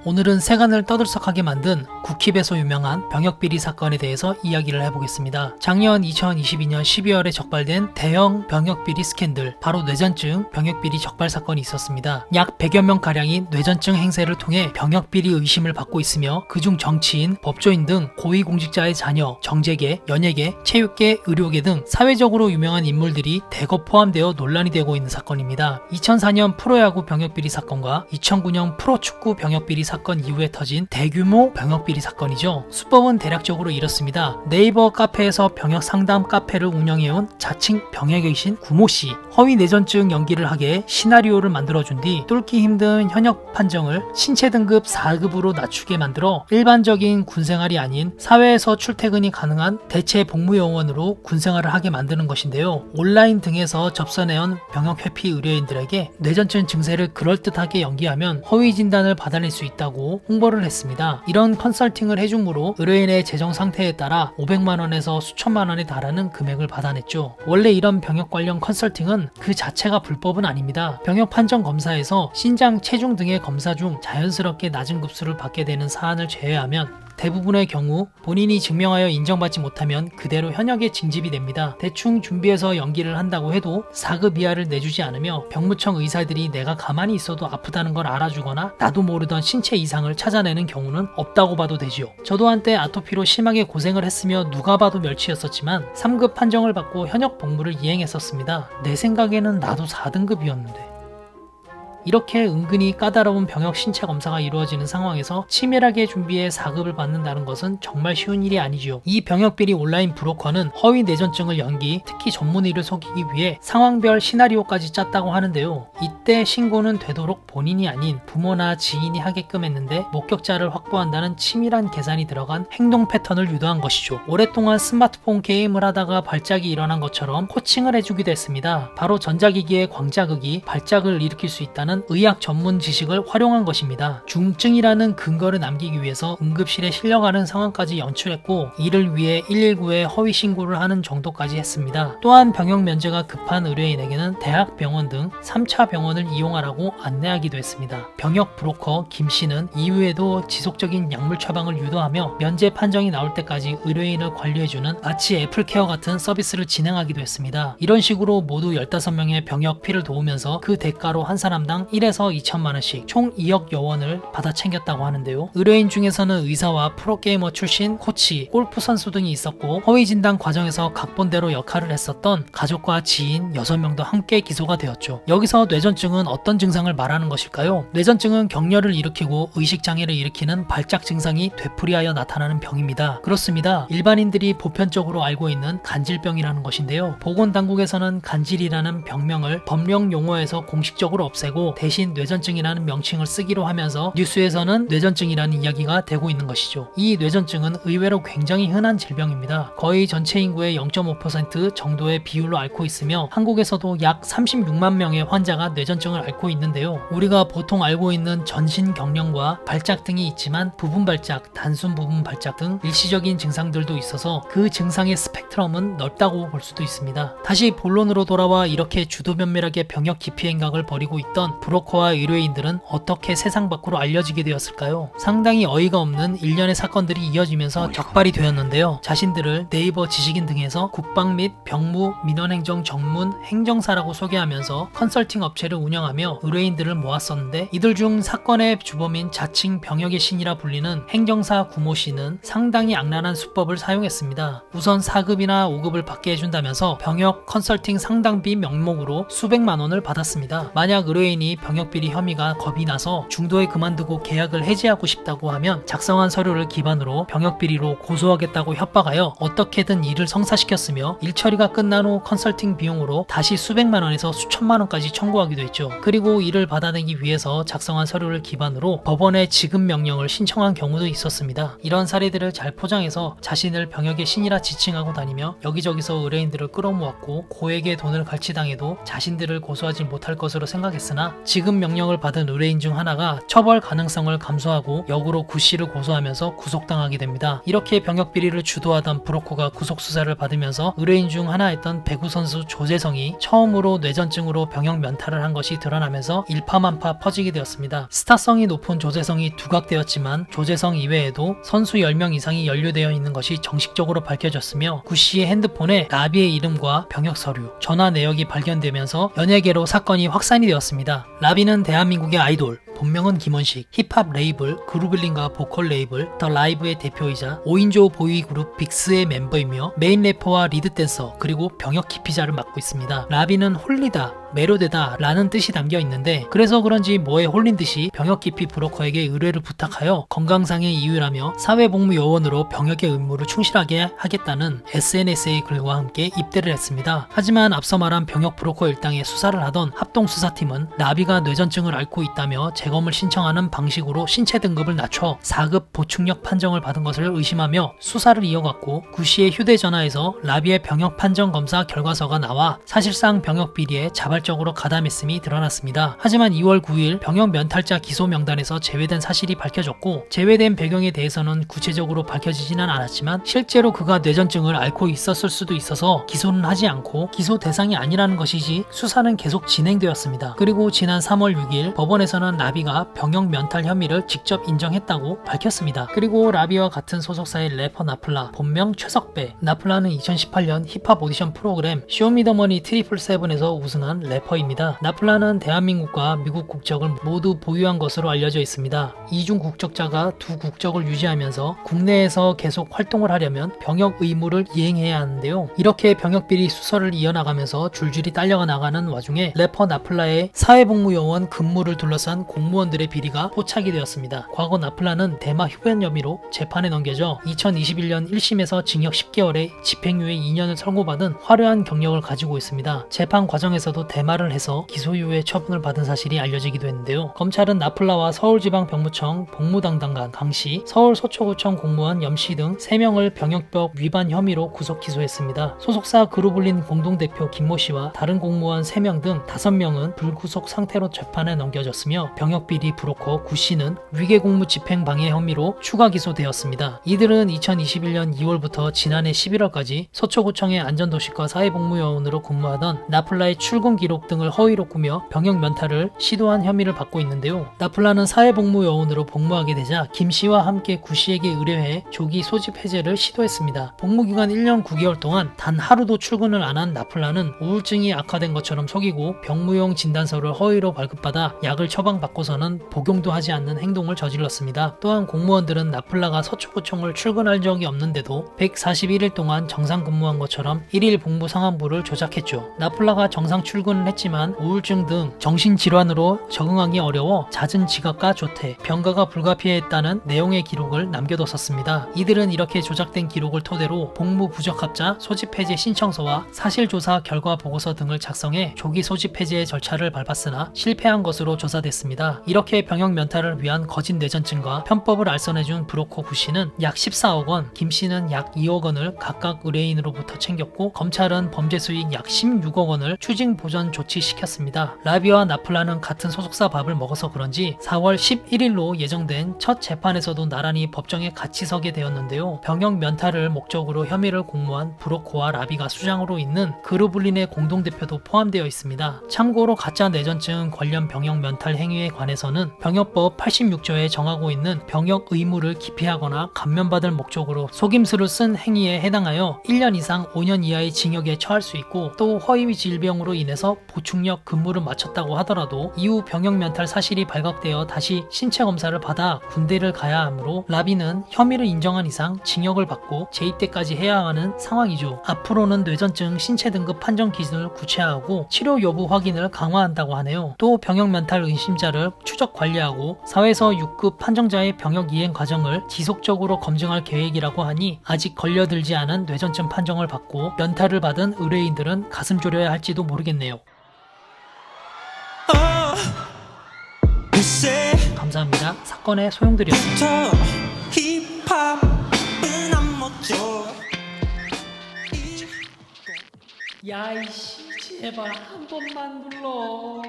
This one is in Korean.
오늘은 세간을 떠들썩하게 만든 국힙에서 유명한 병역비리 사건에 대해서 이야기를 해보겠습니다. 작년 2022년 12월에 적발된 대형 병역비리 스캔들, 바로 뇌전증 병역비리 적발 사건이 있었습니다. 약 100여 명가량이 뇌전증 행세를 통해 병역비리 의심을 받고 있으며 그중 정치인, 법조인 등 고위공직자의 자녀, 정재계, 연예계, 체육계, 의료계 등 사회적으로 유명한 인물들이 대거 포함되어 논란이 되고 있는 사건입니다. 2004년 프로야구 병역비리 사건과 2009년 프로축구 병역비리 사건 이후에 터진 대규모 병역비리 사건이죠. 수법은 대략적으로 이렇습니다. 네이버 카페에서 병역 상담 카페를 운영해온 자칭 병역의 신 구모씨, 허위 뇌전증 연기를 하게 시나리오를 만들어준 뒤 뚫기 힘든 현역 판정을 신체 등급 4급으로 낮추게 만들어 일반적인 군생활이 아닌 사회에서 출퇴근이 가능한 대체 복무요원으로 군생활을 하게 만드는 것인데요. 온라인 등에서 접선해온 병역회피 의료인들에게 뇌전증 증세를 그럴듯하게 연기하면 허위 진단을 받아낼 수 있다고 홍보를 했습니다. 이런 컨설팅을 해줌으로 의료인의 재정 상태에 따라 500만원에서 수천만원에 달하는 금액을 받아냈죠. 원래 이런 병역 관련 컨설팅은 그 자체가 불법은 아닙니다. 병역 판정 검사에서 신장, 체중 등의 검사 중 자연스럽게 낮은 급수를 받게 되는 사안을 제외하면 대부분의 경우 본인이 증명하여 인정받지 못하면 그대로 현역에 징집이 됩니다. 대충 준비해서 연기를 한다고 해도 4급 이하를 내주지 않으며 병무청 의사들이 내가 가만히 있어도 아프다는 걸 알아주거나 나도 모르던 신체 이상을 찾아내는 경우는 없다고 봐도 되지요. 저도 한때 아토피로 심하게 고생을 했으며 누가 봐도 멸치였었지만 3급 판정을 받고 현역 복무를 이행했었습니다. 내 생각에는 나도 4등급이었는데. 이렇게 은근히 까다로운 병역 신체 검사가 이루어지는 상황에서 치밀하게 준비해 4급을 받는다는 것은 정말 쉬운 일이 아니지요. 이 병역비리 온라인 브로커는 허위 뇌전증을 연기, 특히 전문의를 속이기 위해 상황별 시나리오까지 짰다고 하는데요. 이때 신고는 되도록 본인이 아닌 부모나 지인이 하게끔 했는데 목격자를 확보한다는 치밀한 계산이 들어간 행동 패턴을 유도한 것이죠. 오랫동안 스마트폰 게임을 하다가 발작이 일어난 것처럼 코칭을 해주기도 했습니다. 바로 전자기기의 광자극이 발작을 일으킬 수 있다는 의학 전문 지식을 활용한 것입니다. 중증이라는 근거를 남기기 위해서 응급실에 실려가는 상황까지 연출했고, 이를 위해 119에 허위 신고를 하는 정도까지 했습니다. 또한 병역 면제가 급한 의료인에게는 대학 병원 등 3차 병원을 이용하라고 안내하기도 했습니다. 병역 브로커 김 씨는 이후에도 지속적인 약물 처방을 유도하며 면제 판정이 나올 때까지 의료인을 관리해주는 마치 애플케어 같은 서비스를 진행하기도 했습니다. 이런 식으로 모두 15명의 병역 피를 도우면서 그 대가로 한 사람당 1에서 2천만원씩 총 2억여 원을 받아 챙겼다고 하는데요. 의료인 중에서는 의사와 프로게이머 출신, 코치, 골프 선수 등이 있었고, 허위 진단 과정에서 각본대로 역할을 했었던 가족과 지인 6명도 함께 기소가 되었죠. 여기서 뇌전증은 어떤 증상을 말하는 것일까요? 뇌전증은 격려를 일으키고 의식장애를 일으키는 발작 증상이 되풀이하여 나타나는 병입니다. 그렇습니다. 일반인들이 보편적으로 알고 있는 간질병이라는 것인데요. 보건당국에서는 간질이라는 병명을 법령 용어에서 공식적으로 없애고 대신 뇌전증이라는 명칭을 쓰기로 하면서 뉴스에서는 뇌전증이라는 이야기가 되고 있는 것이죠. 이 뇌전증은 의외로 굉장히 흔한 질병입니다. 거의 전체 인구의 0.5% 정도의 비율로 앓고 있으며 한국에서도 약 36만 명의 환자가 뇌전증을 앓고 있는데요. 우리가 보통 알고 있는 전신경련과 발작 등이 있지만 부분 발작, 단순 부분 발작 등 일시적인 증상들도 있어서 그 증상의 스펙트럼은 넓다고 볼 수도 있습니다. 다시 본론으로 돌아와 이렇게 주도면밀하게 병역 기피 행각을 벌이고 있던 브로커와 의료인들은 어떻게 세상 밖으로 알려지게 되었을까요? 상당히 어이가 없는 일련의 사건들이 이어지면서 적발이 되었는데요. 자신들을 네이버 지식인 등에서 국방 및 병무, 민원행정 전문 행정사라고 소개하면서 컨설팅 업체를 운영하며 의료인들을 모았었는데, 이들 중 사건의 주범인 자칭 병역의 신이라 불리는 행정사 구모 씨는 상당히 악랄한 수법을 사용했습니다. 우선 4급이나 5급을 받게 해준다면서 병역 컨설팅 상담비 명목으로 수백만 원을 받았습니다. 만약 의료인이 병역비리 혐의가 겁이 나서 중도에 그만두고 계약을 해지하고 싶다고 하면 작성한 서류를 기반으로 병역비리로 고소하겠다고 협박하여 어떻게든 일을 성사시켰으며, 일 처리가 끝난 후 컨설팅 비용으로 다시 수백만 원에서 수천만 원까지 청구하기도 했죠. 그리고 이를 받아내기 위해서 작성한 서류를 기반으로 법원에 지급 명령을 신청한 경우도 있었습니다. 이런 사례들을 잘 포장해서 자신을 병역의 신이라 지칭하고 다니며 여기저기서 의뢰인들을 끌어모았고, 고액의 돈을 갈취당해도 자신들을 고소하지 못할 것으로 생각했으나 지급 명령을 받은 의뢰인 중 하나가 처벌 가능성을 감수하고 역으로 구 씨를 고소하면서 구속당하게 됩니다. 이렇게 병역 비리를 주도하던 브로커가 구속 수사를 받으면서 의뢰인 중 하나였던 배구 선수 조재성이 처음으로 뇌전증으로 병역 면탈을 한 것이 드러나면서 일파만파 퍼지게 되었습니다. 스타성이 높은 조재성이 두각되었지만 조재성 이외에도 선수 10명 이상이 연루되어 있는 것이 정식적으로 밝혀졌으며 구 씨의 핸드폰에 라비의 이름과 병역 서류, 전화 내역이 발견되면서 연예계로 사건이 확산이 되었습니다. 라비는 대한민국의 아이돌, 본명은 김원식, 힙합 레이블 그루블린과 보컬 레이블 더 라이브의 대표이자 5인조 보이그룹 빅스의 멤버이며 메인 래퍼와 리드 댄서 그리고 병역 기피자를 맡고 있습니다. 라비는 홀리다, 매료되다 라는 뜻이 담겨 있는데 그래서 그런지 뭐에 홀린 듯이 병역 기피 브로커에게 의뢰를 부탁하여 건강상의 이유라며 사회복무요원으로 병역의 의무를 충실하게 하겠다는 SNS의 글과 함께 입대를 했습니다. 하지만 앞서 말한 병역 브로커 일당의 수사를 하던 합동수사팀은 라비가 뇌전증을 앓고 있다며 재검을 신청하는 방식으로 신체 등급을 낮춰 4급 보충력 판정을 받은 것을 의심하며 수사를 이어갔고 구 씨의 휴대전화에서 라비의 병역 판정 검사 결과서가 나와 사실상 병역 비리에 자발적으로 가담했음이 드러났습니다. 하지만 2월 9일 병역 면탈자 기소 명단에서 제외된 사실이 밝혀졌고 제외된 배경에 대해서는 구체적으로 밝혀지지는 않았지만 실제로 그가 뇌전증을 앓고 있었을 수도 있어서 기소는 하지 않고 기소 대상이 아니라는 것이지 수사는 계속 진행되었습니다. 그리고 지난 3월 6일 법원에서는 라비가 병역 면탈 혐의를 직접 인정했다고 밝혔습니다. 그리고 라비와 같은 소속사의 래퍼 나플라, 본명 최석배. 나플라는 2018년 힙합 오디션 프로그램 쇼미더머니 트리플7에서 우승한 래퍼입니다. 나플라는 대한민국과 미국 국적을 모두 보유한 것으로 알려져 있습니다. 이중 국적자가 두 국적을 유지하면서 국내에서 계속 활동을 하려면 병역 의무를 이행해야 하는데요. 이렇게 병역 비리 수사를 이어나가면서 줄줄이 딸려가 나가는 와중에 래퍼 나플라의 사회복무요원 근무를 둘러싼 공무원들의 비리가 포착이 되었습니다. 과거 나플라는 대마 흡연 혐의로 재판에 넘겨져 2021년 1심에서 징역 10개월에 집행유예 2년을 선고받은 화려한 경력을 가지고 있습니다. 재판 과정에서도 대마를 해서 기소유예 처분을 받은 사실이 알려지기도 했는데요. 검찰은 나플라와 서울지방병무청 복무담당관 강씨, 서울서초구청 공무원 염씨 등 3명을 병역법 위반 혐의로 구속 기소했습니다. 소속사 그루블린 공동대표 김모씨와 다른 공무원 3명 등 5명은 불구속 상태로 재판에 넘겨졌으며 병역비리 브로커 구씨는 위계공무 집행방해 혐의로 추가 기소되었습니다. 이들은 2021년 2월부터 지난해 11월까지 서초구청의 안전도시과 사회복무요원으로 근무하던 나플라의 출근 기록 등을 허위로 꾸며 병역 면탈을 시도한 혐의를 받고 있는데요. 나플라는 사회복무요원으로 복무하게 되자 김씨와 함께 구씨에게 의뢰해 조기 소집 해제를 시도했습니다. 복무기간 1년 9개월 동안 단 하루도 출근을 안 한 나플라는 우울증이 악화된 것처럼 속이고 병무용 진단서를 허위로 발급받아 약을 처방받고서는 복용도 하지 않는 행동을 저질렀습니다. 또한 공무원들은 나플라가 서초구청을 출근할 적이 없는데도 141일 동안 정상 근무한 것처럼 1일 복무 상환부를 조작했죠. 나플라가 정상 출근을 했지만 우울증 등 정신질환으로 적응하기 어려워 잦은 지각과 조퇴, 병가가 불가피했다는 내용의 기록을 남겨뒀었습니다. 이들은 이렇게 조작된 기록을 토대로 복무 부적합자 소집 해제 신청서와 사실조사 결과 보고서 등을 작성해 조기 소집 해제의 절차를 밟았으나 실패한 것으로 조사됐습니다. 이렇게 병역 면탈을 위한 거짓 뇌전증과 편법을 알선해준 브로커 구씨는 약 14억 원, 김씨는 약 2억 원을 각각 의뢰인으로부터 챙겼고 검찰은 범죄 수익 약 16억 원을 추징 보전 조치시켰습니다. 라비와 나플라는 같은 소속사 밥을 먹어서 그런지 4월 11일로 예정된 첫 재판에서도 나란히 법정에 같이 서게 되었는데요. 병역 면탈을 목적으로 혐의를 공모한 브로커와 라비가 수장으로 있는 그루블린의 공동대표도 포함되어 있습니다. 참고로 가짜 뇌전증 관련 병역 면탈 행위에 관해서는 병역법 86조에 정하고 있는 병역 의무를 기피하거나 감면받을 목적으로 속임수를 쓴 행위에 해당하여 1년 이상 5년 이하의 징역에 처할 수 있고 또 허위 질병으로 인해서 보충력 근무를 마쳤다고 하더라도 이후 병역 면탈 사실이 발각되어 다시 신체 검사를 받아 군대를 가야 하므로 라비는 혐의를 인정한 이상 징역을 받고 재입대까지 해야 하는 상황이죠. 앞으로는 뇌전증 신체 등급 판정 기준을 구체화하고 치료 여부 확인을 강화한다고 하네요. 또 병역 면탈 의심자를 추적 관리하고 사회서 6급 판정자의 병역 이행 과정을 지속적으로 검증할 계획이라고 하니 아직 걸려들지 않은 뇌전증 판정을 받고 면탈을 받은 의뢰인들은 가슴 졸여야 할지도 모르겠네요. 감사합니다. 사건의 소용돌이었습니다. 야이씨 제발 한 번만 눌러.